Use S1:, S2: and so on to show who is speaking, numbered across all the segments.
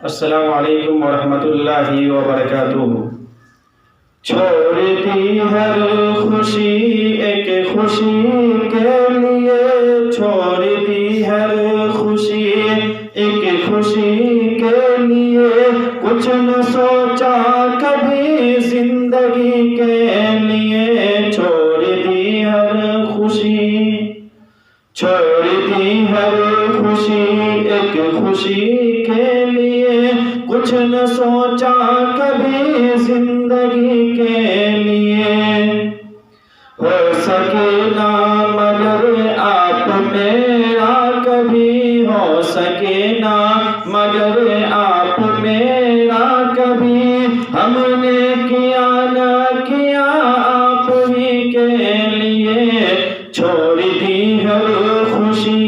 S1: السلام علیکم ورحمۃ اللہ وبرکاتہ۔ چھوڑ دی ہر خوشی ایک خوشی کے لیے، چھوڑ دی ہر خوشی ایک خوشی کے لیے، کچھ نہ سوچا کبھی زندگی کے لیے، چھوڑ دی ہر خوشی، چھوڑ دی ہر خوشی ایک خوشی کے لیے، کچھ نہ سوچا کبھی زندگی کے لیے۔ ہو سکے نہ مگر آپ میرا کبھی، ہو سکے نہ مگر آپ میرا کبھی، ہم نے کیا نہ کیا آپ ہی کے لیے، چھوڑ دی ہر خوشی۔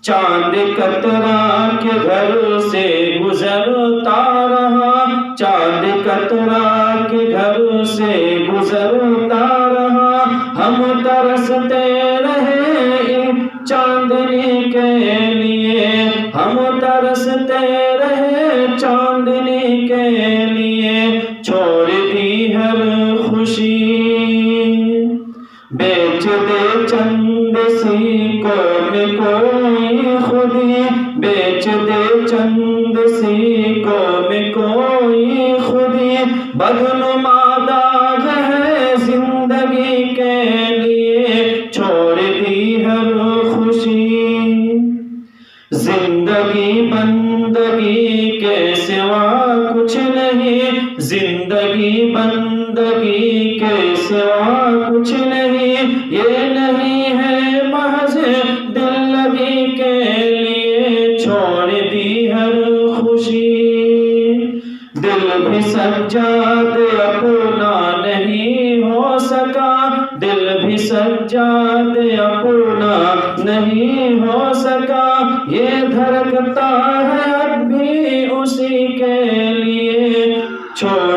S1: چاند قطرہ کے گھر سے گزرتا رہا، چاند قطرہ کے گھر سے گزرتا رہا، ہم ترستے رہے ان چاندنی کے لیے، ہم ترستے رہے چاندنی کے لیے، چھوڑ دی ہر خوشی۔ بیچ دے چند سیکوں میں کوئی خودی، بیچ دے چند سیکوں میں کوئی خودی، بدنما داغ ہے زندگی کے لیے، چھوڑ دی ہر خوشی۔ زندگی بندگی کے سوا کچھ نہیں، زندگی بندگی کے سوا کچھ نہیں، یہ نہیں ہے محض دل لگی کے لیے، چھوڑ دی ہر خوشی۔ دل بھی سجاد اپنا نہیں ہو سکا، دل بھی سجاد اپنا نہیں ہو سکا، یہ دھڑکتا ہے اب بھی اسی کے لیے، چھوڑ